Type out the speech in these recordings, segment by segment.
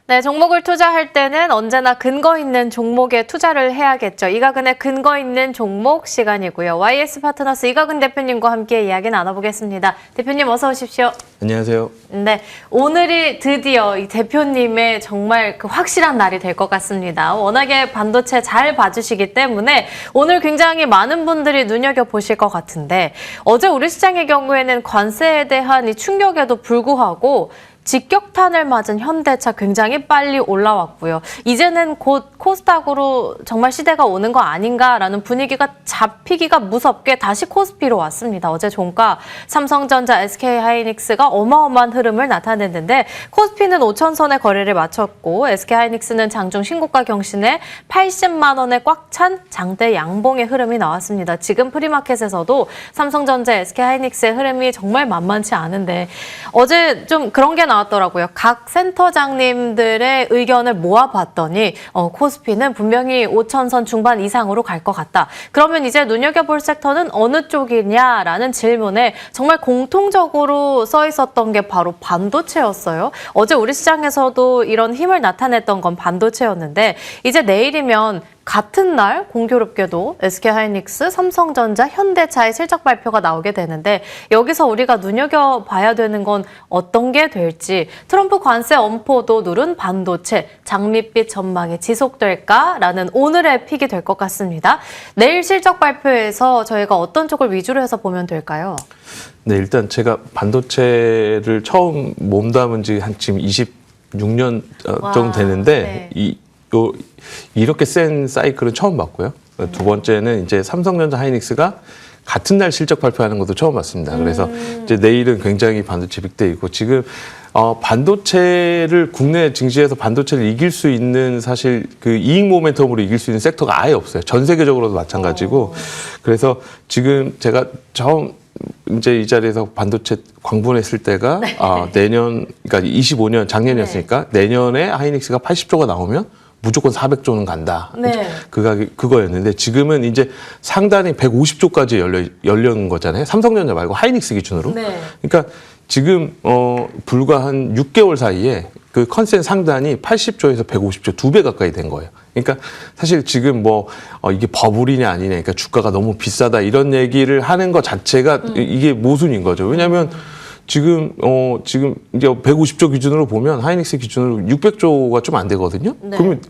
네, 종목을 투자할 때는 언제나 근거 있는 종목에 투자를 해야겠죠. 이가근의 근거 있는 종목 시간이고요. YS 파트너스 이가근 대표님과 함께 이야기 나눠보겠습니다. 대표님 어서 오십시오. 안녕하세요. 네, 오늘이 드디어 이 대표님의 정말 그 확실한 날이 될 것 같습니다. 워낙에 반도체 잘 봐주시기 때문에 오늘 굉장히 많은 분들이 눈여겨보실 것 같은데 어제 우리 시장의 경우에는 관세에 대한 이 충격에도 불구하고 직격탄을 맞은 현대차 굉장히 빨리 올라왔고요. 이제는 곧 코스닥으로 정말 시대가 오는 거 아닌가라는 분위기가 잡히기가 무섭게 다시 코스피로 왔습니다. 어제 종가 삼성전자, SK하이닉스가 어마어마한 흐름을 나타냈는데 코스피는 5천선의 거래를 마쳤고 SK하이닉스는 장중 신고가 경신에 80만 원에 꽉 찬 장대 양봉의 흐름이 나왔습니다. 지금 프리마켓에서도 삼성전자, SK하이닉스의 흐름이 정말 만만치 않은데 어제 좀 그런 게 나왔더라고요. 각 센터장님들의 의견을 모아봤더니 코스피는 분명히 5천선 중반 이상으로 갈 것 같다. 그러면 이제 눈여겨볼 섹터는 어느 쪽이냐라는 질문에 정말 공통적으로 써 있었던 게 바로 반도체였어요. 어제 우리 시장에서도 이런 힘을 나타냈던 건 반도체였는데 이제 내일이면 같은 날 공교롭게도 SK하이닉스, 삼성전자, 현대차의 실적 발표가 나오게 되는데 여기서 우리가 눈여겨봐야 되는 건 어떤 게 될지 트럼프 관세 엄포도 누른 반도체, 장밋빛 전망이 지속될까라는 오늘의 픽이 될 것 같습니다. 내일 실적 발표에서 저희가 어떤 쪽을 위주로 해서 보면 될까요? 네, 일단 제가 반도체를 처음 몸담은 지 한 지금 26년 정도 되는데 네. 이렇게 센 사이클은 처음 봤고요. 두 번째는 이제 삼성전자 하이닉스가 같은 날 실적 발표하는 것도 처음 봤습니다. 그래서 이제 내일은 굉장히 반도체 빅데이고 지금 반도체를 국내 증시에서 반도체를 이길 수 있는 사실 그 이익 모멘텀으로 이길 수 있는 섹터가 아예 없어요. 전 세계적으로도 마찬가지고 그래서 지금 제가 처음 이제 이 자리에서 반도체 광분했을 때가 네. 내년 그러니까 25년 작년이었으니까 내년에 하이닉스가 80조가 나오면 무조건 400조는 간다. 네. 그거였는데 지금은 이제 상단이 150조까지 열린 거잖아요. 삼성전자 말고 하이닉스 기준으로. 네. 그러니까 지금 불과 한 6개월 사이에 그 컨센 상단이 80조에서 150조 2배 가까이 된 거예요. 그러니까 사실 지금 이게 버블이냐 아니냐, 그러니까 주가가 너무 비싸다 이런 얘기를 하는 것 자체가 이게 모순인 거죠. 왜냐하면 지금 이제 150조 기준으로 보면 하이닉스 기준으로 600조가 좀 안 되거든요. 네. 그러면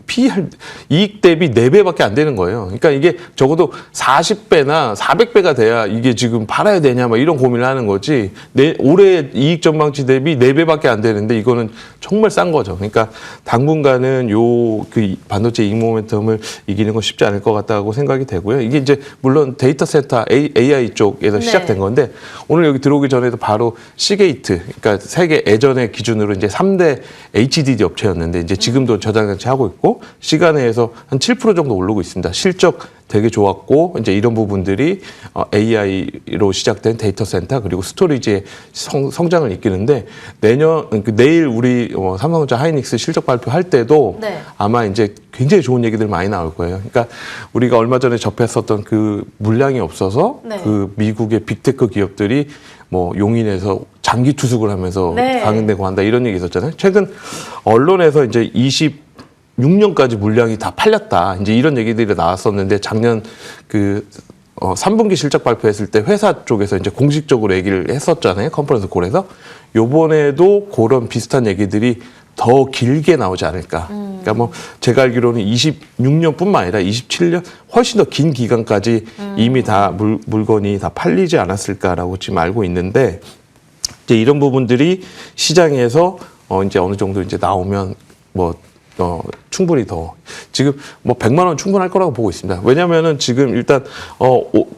이익 대비 4배밖에 안 되는 거예요. 그러니까 이게 적어도 40배나 400배가 돼야 이게 지금 팔아야 되냐 막 이런 고민을 하는 거지. 올해 이익 전망치 대비 4배밖에 안 되는데 이거는 정말 싼 거죠. 그러니까 당분간은 그 반도체 이익 모멘텀을 이기는 건 쉽지 않을 것 같다고 생각이 되고요. 이게 이제 물론 데이터 센터 AI 쪽에서 시작된 건데 오늘 여기 들어오기 전에도 바로 시게이트, 그러니까 세계 예전의 기준으로 이제 3대 HDD 업체였는데 이제 지금도 저장장치 하고 있고 시간에서 한 7% 정도 오르고 있습니다. 실적 되게 좋았고 이제 이런 부분들이 AI로 시작된 데이터 센터 그리고 스토리지의 성장을 이끄는데 내일 우리 삼성전자 하이닉스 실적 발표할 때도 네. 아마 이제 굉장히 좋은 얘기들 많이 나올 거예요. 그러니까 우리가 얼마 전에 접했었던 그 물량이 없어서 네. 그 미국의 빅테크 기업들이 용인에서 장기 투숙을 하면서 네. 강행되고 한다 이런 얘기 있었잖아요. 최근 언론에서 이제 26년까지 물량이 다 팔렸다. 이제 이런 얘기들이 나왔었는데 작년 3분기 실적 발표했을 때 회사 쪽에서 이제 공식적으로 얘기를 했었잖아요. 컨퍼런스 콜에서. 요번에도 그런 비슷한 얘기들이 더 길게 나오지 않을까. 그러니까 제가 알기로는 26년뿐만 아니라 27년 훨씬 더 긴 기간까지 이미 다 물건이 다 팔리지 않았을까라고 지금 알고 있는데 이제 이런 부분들이 시장에서 이제 어느 정도 이제 나오면 충분히 더 지금 100만 원 충분할 거라고 보고 있습니다. 왜냐면은 지금 일단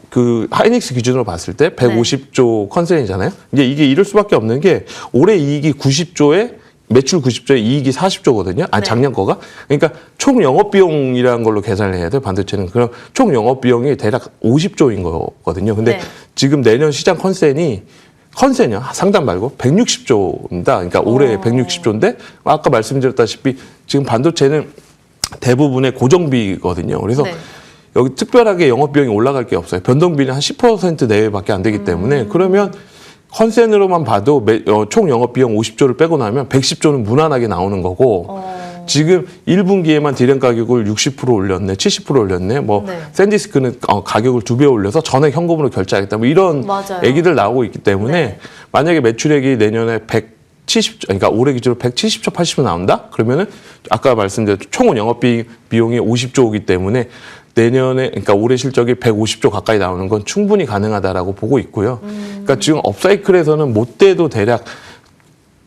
그 하이닉스 기준으로 봤을 때 150조 컨센이잖아요. 이제 이게 이럴 수밖에 없는 게 올해 이익이 90조에 매출 90조에 이익이 40조거든요. 작년 거가. 그러니까 총 영업비용이라는 걸로 계산을 해야 돼요. 반도체는. 그럼 총 영업비용이 대략 50조인 거거든요. 근데 지금 내년 시장 컨센이요. 상단 말고 160조입니다. 그러니까 올해 160조인데 아까 말씀드렸다시피 지금 반도체는 대부분의 고정비거든요. 그래서 여기 특별하게 영업비용이 올라갈 게 없어요. 변동비는 한 10% 내외밖에 안 되기 때문에 그러면 컨센으로만 봐도 총 영업비용 50조를 빼고 나면 110조는 무난하게 나오는 거고 지금 1분기에만 디램 가격을 60% 올렸네, 70% 올렸네. 뭐 네. 샌디스크는 가격을 2배 올려서 전액 현금으로 결제하겠다. 뭐 이런 맞아요. 얘기들 나오고 있기 때문에 네. 만약에 매출액이 내년에 170조, 그러니까 올해 기준으로 170조, 80조 나온다? 그러면은 아까 말씀드린 총 영업비용이 50조이기 때문에 내년에, 그러니까 올해 실적이 150조 가까이 나오는 건 충분히 가능하다라고 보고 있고요. 그러니까 지금 업사이클에서는 못 돼도 대략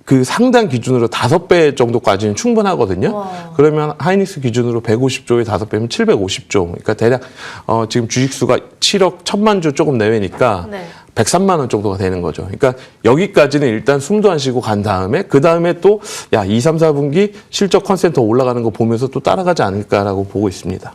그 상단 기준으로 5배 정도까지는 충분하거든요. 와. 그러면 하이닉스 기준으로 150조에 5배면 750조. 그러니까 대략 지금 주식수가 7억 1천만 주 조금 내외니까 네. 103만 원 정도가 되는 거죠. 그러니까 여기까지는 일단 숨도 안 쉬고 간 다음에 그 다음에 또 2, 3, 4분기 실적 컨센터 올라가는 거 보면서 또 따라가지 않을까라고 보고 있습니다.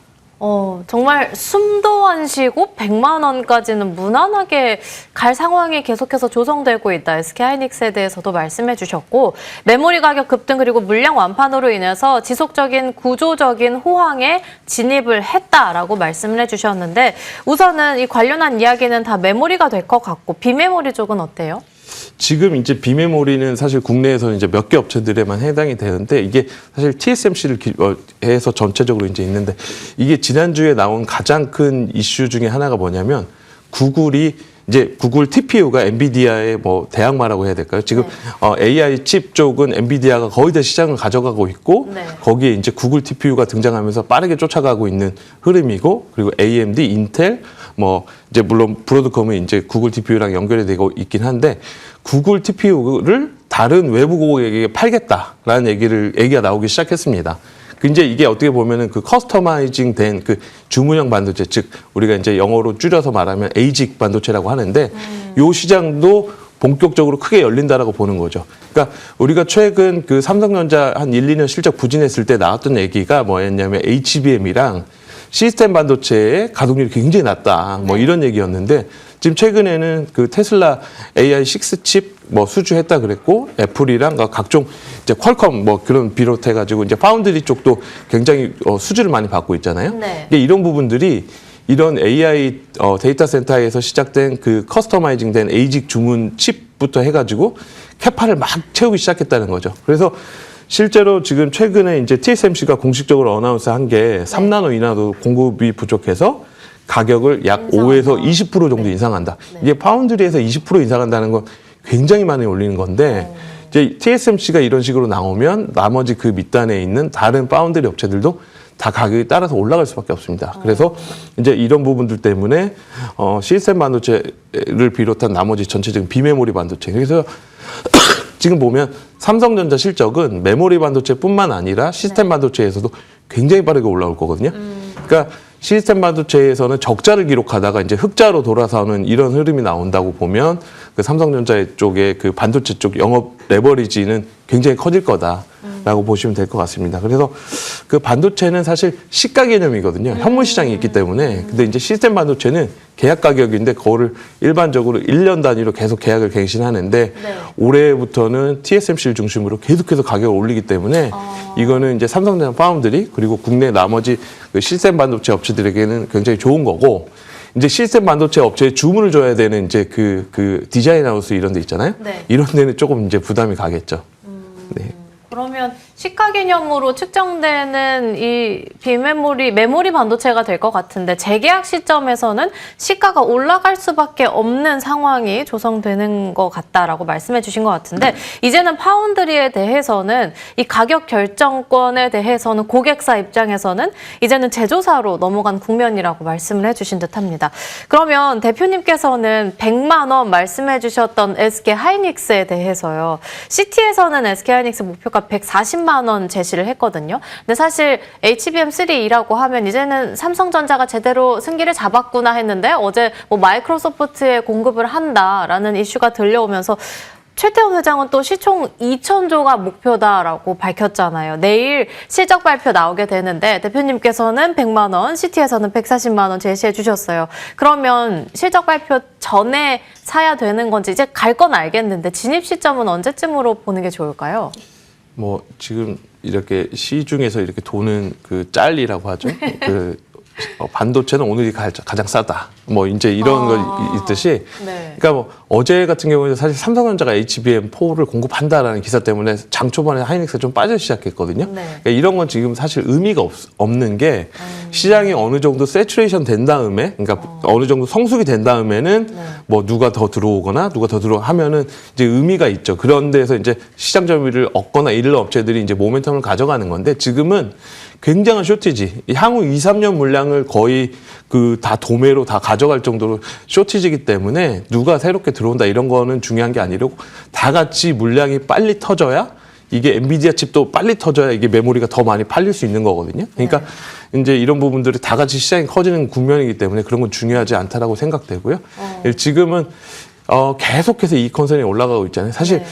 정말 숨도 안 쉬고 100만 원까지는 무난하게 갈 상황이 계속해서 조성되고 있다. SK하이닉스에 대해서도 말씀해 주셨고, 메모리 가격 급등 그리고 물량 완판으로 인해서 지속적인 구조적인 호황에 진입을 했다라고 말씀을 해주셨는데, 우선은 이 관련한 이야기는 다 메모리가 될 것 같고, 비메모리 쪽은 어때요? 지금 이제 비메모리는 사실 국내에서는 이제 몇 개 업체들에만 해당이 되는데, 이게 사실 TSMC를 해서 전체적으로 이제 있는데, 이게 지난주에 나온 가장 큰 이슈 중에 하나가 뭐냐면, 구글이 이제 구글 TPU가 엔비디아의 뭐 대항마라고 해야 될까요? 지금 AI 칩 쪽은 엔비디아가 거의 다 시장을 가져가고 있고, 네. 거기에 이제 구글 TPU가 등장하면서 빠르게 쫓아가고 있는 흐름이고, 그리고 AMD, 인텔, 뭐 이제 물론 브로드컴은 이제 구글 TPU랑 연결이 되고 있긴 한데, 구글 TPU를 다른 외부 고객에게 팔겠다라는 얘기가 나오기 시작했습니다. 이제 이게 어떻게 보면은 그 커스터마이징 된 그 주문형 반도체, 즉 우리가 이제 영어로 줄여서 말하면 ASIC 반도체라고 하는데, 요 시장도 본격적으로 크게 열린다라고 보는 거죠. 그러니까 우리가 최근 그 삼성전자 한 1, 2년 실적 부진했을 때 나왔던 얘기가 뭐였냐면 HBM이랑 시스템 반도체의 가동률이 굉장히 낮다. 뭐 이런 얘기였는데, 지금 최근에는 그 테슬라 AI6 칩 뭐 수주했다 그랬고, 애플이랑 각종 이제 퀄컴 뭐 그런 비롯해가지고 이제 파운드리 쪽도 굉장히 수주를 많이 받고 있잖아요. 네. 이게 이런 부분들이 이런 AI 데이터 센터에서 시작된 그 커스터마이징 된 ASIC 주문 칩부터 해가지고 캐파를 막 채우기 시작했다는 거죠. 그래서 실제로 지금 최근에 이제 TSMC가 공식적으로 어나운스 한 게 3나노, 2나노 공급이 부족해서 가격을 약 5에서 20% 정도 인상한다. 이게 파운드리에서 20% 인상한다는 건 굉장히 많이 올리는 건데, 이제 TSMC가 이런 식으로 나오면 나머지 그 밑단에 있는 다른 파운드리 업체들도 다 가격이 따라서 올라갈 수밖에 없습니다. 그래서 이제 이런 부분들 때문에 시스템 반도체를 비롯한 나머지 전체적인 비메모리 반도체, 그래서 지금 보면 삼성전자 실적은 메모리 반도체뿐만 아니라 시스템 반도체에서도 굉장히 빠르게 올라올 거거든요. 그러니까 시스템 반도체에서는 적자를 기록하다가 이제 흑자로 돌아서는 이런 흐름이 나온다고 보면, 그 삼성전자 쪽의 그 반도체 쪽 영업 레버리지는 굉장히 커질 거다라고 보시면 될 것 같습니다. 그래서 그 반도체는 사실 시가 개념이거든요. 현물 시장이 있기 때문에. 근데 이제 시스템 반도체는 계약 가격인데 그거를 일반적으로 1년 단위로 계속 계약을 갱신하는데, 네. 올해부터는 TSMC를 중심으로 계속해서 가격을 올리기 때문에 이거는 이제 삼성전자 파운드리 그리고 국내 나머지 그 시스템 반도체 업체들에게는 굉장히 좋은 거고, 이제 시스템 반도체 업체에 주문을 줘야 되는 이제 그 디자인 하우스 이런 데 있잖아요. 네. 이런 데는 조금 이제 부담이 가겠죠. 네. 그러면 시가 개념으로 측정되는 이 메모리 반도체가 될 것 같은데, 재계약 시점에서는 시가가 올라갈 수밖에 없는 상황이 조성되는 것 같다라고 말씀해 주신 것 같은데, 이제는 파운드리에 대해서는 이 가격 결정권에 대해서는 고객사 입장에서는 이제는 제조사로 넘어간 국면이라고 말씀을 해주신 듯합니다. 그러면 대표님께서는 100만 원 말씀해 주셨던 SK하이닉스에 대해서요. CT에서는 SK하이닉스 목표가 140만 원 제시를 했거든요. 근데 사실 HBM3E라고 하면 이제는 삼성전자가 제대로 승기를 잡았구나 했는데, 어제 뭐 마이크로소프트에 공급을 한다라는 이슈가 들려오면서 최태원 회장은 또 시총 2,000조가 목표다라고 밝혔잖아요. 내일 실적 발표 나오게 되는데, 대표님께서는 100만 원, CT에서는 140만 원 제시해 주셨어요. 그러면 실적 발표 전에 사야 되는 건지, 이제 갈 건 알겠는데 진입 시점은 언제쯤으로 보는 게 좋을까요? 뭐 지금 이렇게 시중에서 이렇게 도는 그 짤이라고 하죠. 그 반도체는 오늘이 가장 싸다. 뭐 이제 이런 거 있듯이. 네. 그러니까 뭐 어제 같은 경우에는 사실 삼성전자가 HBM4를 공급한다라는 기사 때문에 장 초반에 하이닉스가 좀 빠져 시작했거든요. 네. 그러니까 이런 건 지금 사실 의미가 없는 게 시장이 어느 정도 세츄레이션 된 다음에, 그러니까 어느 정도 성숙이 된 다음에는 네. 뭐 누가 더 들어오거나 누가 더 하면은 이제 의미가 있죠. 그런 데서 이제 시장 점유율을 얻거나 이런 업체들이 이제 모멘텀을 가져가는 건데 지금은 굉장한 쇼티지. 향후 2, 3년 물량을 거의 그 다 도매로 다 가져갈 정도로 쇼티지이기 때문에 누가 새롭게 들어온다 이런 거는 중요한 게 아니고 다 같이 물량이 빨리 터져야 이게 엔비디아 칩도 빨리 터져야 이게 메모리가 더 많이 팔릴 수 있는 거거든요. 그러니까 이제 이런 부분들이 다 같이 시장이 커지는 국면이기 때문에 그런 건 중요하지 않다라고 생각되고요. 지금은 계속해서 이 컨센이 올라가고 있잖아요. 사실,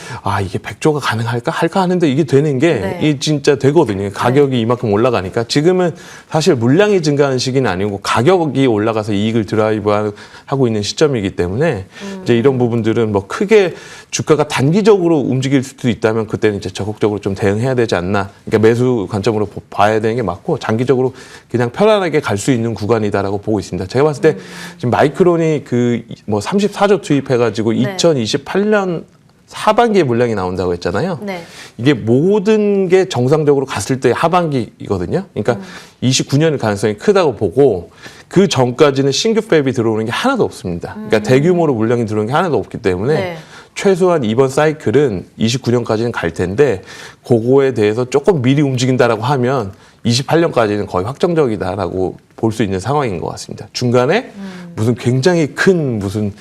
이게 100조가 가능할까? 할까 하는데 이게 되는 게, 이 진짜 되거든요. 가격이 이만큼 올라가니까. 지금은 사실 물량이 증가하는 시기는 아니고 가격이 올라가서 이익을 드라이브 하고 있는 시점이기 때문에 이제 이런 부분들은 뭐 크게 주가가 단기적으로 움직일 수도 있다면 그때는 이제 적극적으로 좀 대응해야 되지 않나. 그러니까 매수 관점으로 봐야 되는 게 맞고 장기적으로 그냥 편안하게 갈 수 있는 구간이다라고 보고 있습니다. 제가 봤을 때 지금 마이크론이 그 뭐 34조 투입해가지고 2028년 하반기에 물량이 나온다고 했잖아요. 네. 이게 모든 게 정상적으로 갔을 때 하반기이거든요. 그러니까 29년의 가능성이 크다고 보고 그 전까지는 신규 팹이 들어오는 게 하나도 없습니다. 그러니까 대규모로 물량이 들어오는 게 하나도 없기 때문에 네. 최소한 이번 사이클은 29년까지는 갈 텐데 그거에 대해서 조금 미리 움직인다라고 하면 28년까지는 거의 확정적이다라고 볼 수 있는 상황인 것 같습니다. 중간에 무슨 굉장히 큰 무슨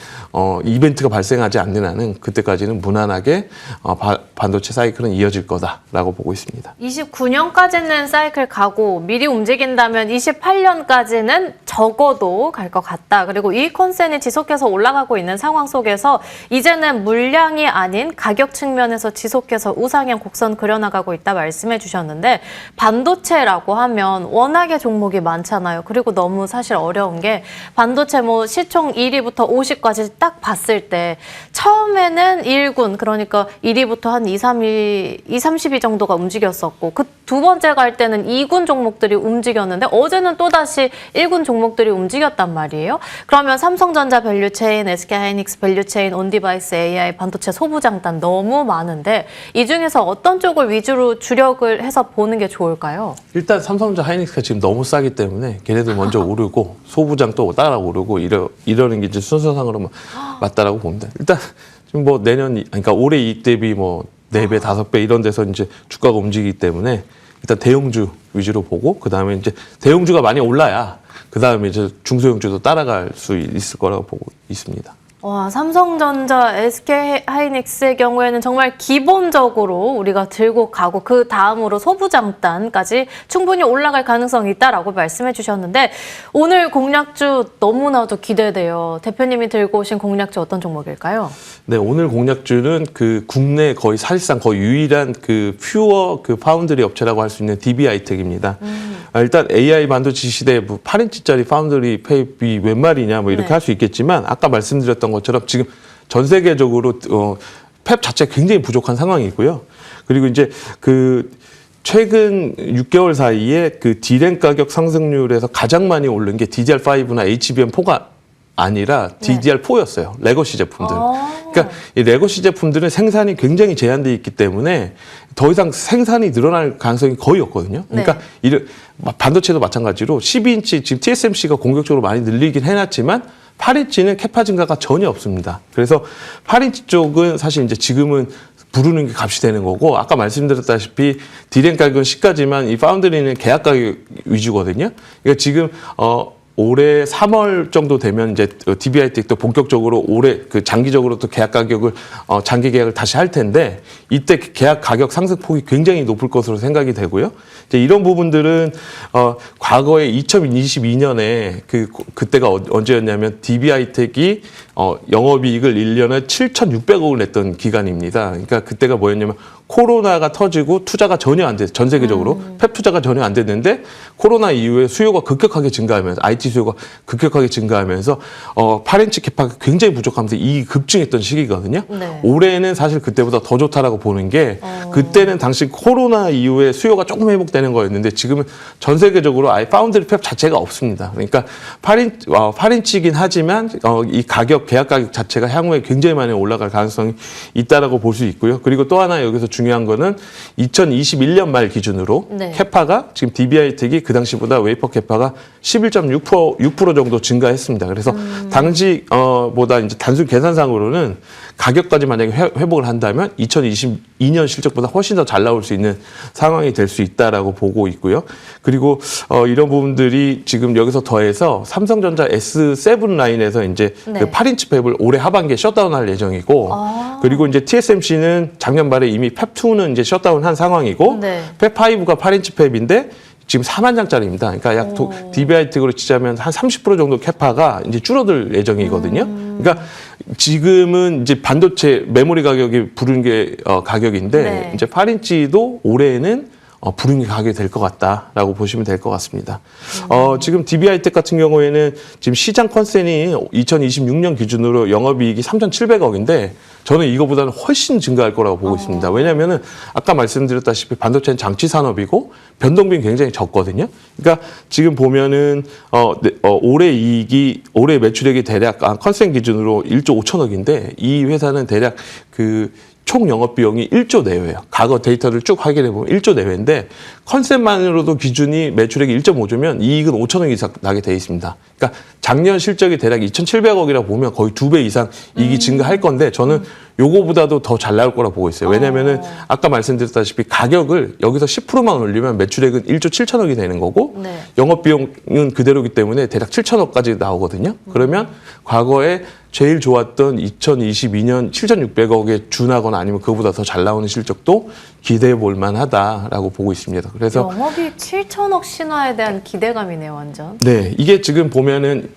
이벤트가 발생하지 않는 한은 그때까지는 무난하게 반도체 사이클은 이어질 거다라고 보고 있습니다. 29년까지는 사이클 가고 미리 움직인다면 28년까지는 적어도 갈 것 같다. 그리고 이 컨센이 지속해서 올라가고 있는 상황 속에서 이제는 물량이 아닌 가격 측면에서 지속해서 우상향 곡선 그려나가고 있다 말씀해 주셨는데 반도체라고 하면 워낙에 종목이 많잖아요. 그리고 너무 사실 어려운 게 반도체 뭐 시총 1위부터 50까지 딱 봤을 때 처음에는 1군 그러니까 1위부터 한 2, 30위 정도가 움직였었고 그 두 번째 갈 때는 2군 종목들이 움직였는데 어제는 또다시 1군 종목들이 움직였단 말이에요. 그러면 삼성전자 밸류체인, SK하이닉스 밸류체인, 온디바이스, AI, 반도체 소부장단 너무 많은데 이 중에서 어떤 쪽을 위주로 주력을 해서 보는 게 좋을까요? 일단 삼성전자 하이닉스가 지금 너무 싸기 때문에 걔네들 먼저 오르고 소부장 또 따라 오르고 이러는 게 이제 순서상으로 맞다라고 봅니다. 일단 지금 뭐 그러니까 올해 이익 대비 뭐 4배, 5배 이런 데서 이제 주가가 움직이기 때문에 일단 대형주 위주로 보고 그다음에 이제 대형주가 많이 올라야 그다음에 이제 중소형주도 따라갈 수 있을 거라고 보고 있습니다. 와, 삼성전자, SK하이닉스의 경우에는 정말 기본적으로 우리가 들고 가고 그 다음으로 소부장단까지 충분히 올라갈 가능성이 있다라고 말씀해 주셨는데 오늘 공략주 너무나도 기대돼요. 대표님이 들고 오신 공략주 어떤 종목일까요? 네, 오늘 공략주는 그 국내 거의 사실상 거의 유일한 그 퓨어 그 파운드리 업체라고 할 수 있는 DB하이텍입니다. 일단 AI 반도체 시대에 뭐 8인치짜리 파운드리 팹이 웬 말이냐 뭐 이렇게 할 수 있겠지만 아까 말씀드렸던 것처럼 지금 전 세계적으로 팹 자체가 굉장히 부족한 상황이고요. 그리고 이제 그 최근 6개월 사이에 그 D램 가격 상승률에서 가장 많이 오른 게 DDR5나 HBM4가 아니라 DDR4였어요. 레거시 제품들. 그러니까 이 레거시 제품들은 생산이 굉장히 제한돼 있기 때문에 더 이상 생산이 늘어날 가능성이 거의 없거든요. 그러니까 반도체도 마찬가지로 12인치 지금 TSMC가 공격적으로 많이 늘리긴 해놨지만 8인치는 캐파 증가가 전혀 없습니다. 그래서 8인치 쪽은 사실 이제 지금은 부르는 게 값이 되는 거고 아까 말씀드렸다시피 D램 가격은 시가지만 이 파운드리는 계약 가격 위주거든요. 그러니까 지금 올해 3월 정도 되면 이제 DB하이텍도 본격적으로 올해 그 장기적으로 또 계약 가격을 장기 계약을 다시 할 텐데 이때 계약 가격 상승폭이 굉장히 높을 것으로 생각이 되고요. 이제 이런 부분들은 과거에 2022년에 그때가 언제였냐면 DB하이텍이 영업이익을 1년에 7,600억을 냈던 기간입니다. 그러니까 그때가 뭐였냐면 코로나가 터지고 투자가 전혀 안 됐, 전 세계적으로 팹 투자가 전혀 안 됐는데 코로나 이후에 수요가 급격하게 증가하면서 IT 수요가 급격하게 증가하면서 8인치 캐파가 굉장히 부족하면서 이익이 급증했던 시기거든요. 네. 올해는 사실 그때보다 더 좋다라고 보는 게 그때는 당시 코로나 이후에 수요가 조금 회복되는 거였는데 지금은 전 세계적으로 아예 파운드리 팹 자체가 없습니다. 그러니까 8인치이긴 하지만 이 가격 계약 가격 자체가 향후에 굉장히 많이 올라갈 가능성이 있다라고 볼 수 있고요. 그리고 또 하나 여기서 중요한 거는 2021년 말 기준으로 네. 캐파가 지금 DB하이텍이 그 당시보다 웨이퍼 캐파가 11.6% 정도 증가했습니다. 그래서 당시 보다 이제 단순 계산상으로는 가격까지 만약에 회복을 한다면 2022년 실적보다 훨씬 더 잘 나올 수 있는 상황이 될 수 있다라고 보고 있고요. 그리고 이런 부분들이 지금 여기서 더해서 삼성전자 S7 라인에서 이제 네. 그 8인치 팹을 올해 하반기에 셧다운할 예정이고 그리고 이제 TSMC는 작년 말에 이미 팹2는 이제 셧다운한 상황이고 네. 팹5가 8인치 팹인데 지금 4만 장짜리입니다. 그러니까 약 DB하이텍으로 치자면 한 30% 정도 캐파가 이제 줄어들 예정이거든요. 그러니까 지금은 이제 반도체 메모리 가격이 부른 게 가격인데 네. 이제 8인치도 올해는 부른 게 가격이 될 것 같다라고 보시면 될 것 같습니다. 지금 DB하이텍 같은 경우에는 지금 시장 컨센이 2026년 기준으로 영업이익이 3,700억인데 저는 이거보다는 훨씬 증가할 거라고 보고 있습니다. 왜냐하면은 아까 말씀드렸다시피 반도체는 장치 산업이고 변동비는 굉장히 적거든요. 그러니까 지금 보면은 올해 매출액이 대략 컨센 기준으로 1조 5천억인데 이 회사는 대략 총 영업 비용이 1조 내외예요. 과거 데이터를 쭉 확인해 보면 1조 내외인데 컨셉만으로도 기준이 매출액이 1.5조면 이익은 5천억 이상 나게 돼 있습니다. 그러니까 작년 실적이 대략 2,700억이라고 보면 거의 2배 이상 이익이 증가할 건데 저는 요거보다도 더 잘 나올 거라고 보고 있어요. 왜냐면은 아까 말씀드렸다시피 가격을 여기서 10%만 올리면 매출액은 1조 7천억이 되는 거고 네. 영업 비용은 그대로기 때문에 대략 7천억까지 나오거든요. 그러면 과거에 제일 좋았던 2022년 7,600억에 준하거나 아니면 그거보다 더 잘 나오는 실적도 기대해 볼 만하다라고 보고 있습니다. 그래서 영업이익 7천억 신화에 대한 기대감이네요, 완전. 네, 이게 지금 보면은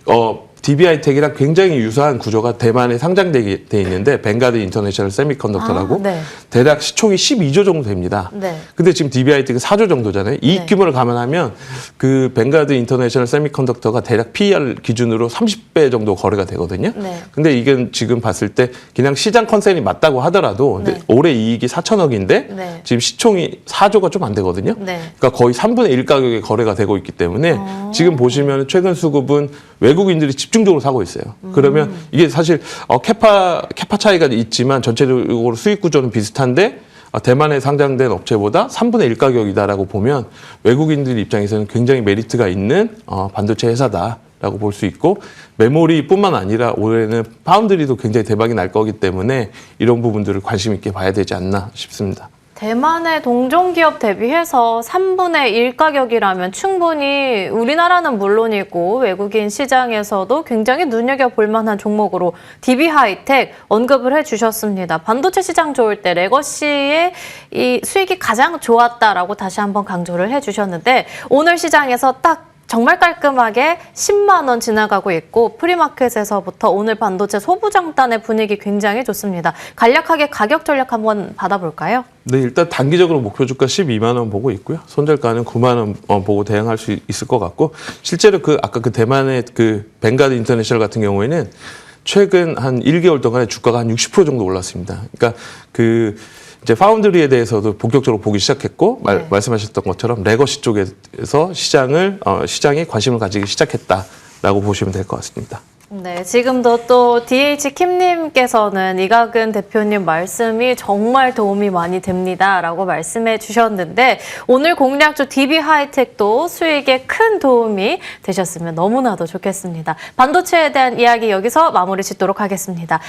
DB하이텍이랑 굉장히 유사한 구조가 대만에 상장돼 있는데 벵가드 인터내셔널 세미컨덕터라고 네. 대략 시총이 12조 정도 됩니다. 네. 근데 지금 DB하이텍은 4조 정도잖아요. 이익 네. 규모를 감안하면 그 벵가드 인터내셔널 세미컨덕터가 대략 PER 기준으로 30배 정도 거래가 되거든요. 네. 근데 이건 지금 봤을 때 그냥 시장 컨센이 맞다고 하더라도 네. 올해 이익이 4천억인데 네. 지금 시총이 4조가 좀 안 되거든요. 네. 그러니까 거의 3분의 1 가격에 거래가 되고 있기 때문에 지금 보시면 최근 수급은 외국인들이 집중적으로 사고 있어요. 그러면 이게 사실 캐파 차이가 있지만 전체적으로 수익 구조는 비슷한데 대만에 상장된 업체보다 3분의 1 가격이다라고 보면 외국인들 입장에서는 굉장히 메리트가 있는 반도체 회사다라고 볼 수 있고 메모리뿐만 아니라 올해는 파운드리도 굉장히 대박이 날 거기 때문에 이런 부분들을 관심 있게 봐야 되지 않나 싶습니다. 대만의 동종기업 대비해서 3분의 1 가격이라면 충분히 우리나라는 물론이고 외국인 시장에서도 굉장히 눈여겨볼 만한 종목으로 DB하이텍 언급을 해주셨습니다. 반도체 시장 좋을 때 레거시의 이 수익이 가장 좋았다라고 다시 한번 강조를 해주셨는데 오늘 시장에서 딱 정말 깔끔하게 10만 원 지나가고 있고 프리마켓에서부터 오늘 반도체 소부장단의 분위기 굉장히 좋습니다. 간략하게 가격 전략 한번 받아볼까요? 네, 일단 단기적으로 목표 주가 12만 원 보고 있고요. 손절가는 9만 원 보고 대응할 수 있을 것 같고 실제로 아까 대만의 벵가드 인터내셔널 같은 경우에는 최근 한 1개월 동안에 주가가 한 60% 정도 올랐습니다. 그러니까 이제 파운드리에 대해서도 본격적으로 보기 시작했고 말씀하셨던 것처럼 레거시 쪽에서 시장에 관심을 가지기 시작했다라고 보시면 될 것 같습니다. 네, 지금도 또 DH킴님께서는 이각은 대표님 말씀이 정말 도움이 많이 됩니다라고 말씀해 주셨는데 오늘 공략주 DB하이텍도 수익에 큰 도움이 되셨으면 너무나도 좋겠습니다. 반도체에 대한 이야기 여기서 마무리 짓도록 하겠습니다.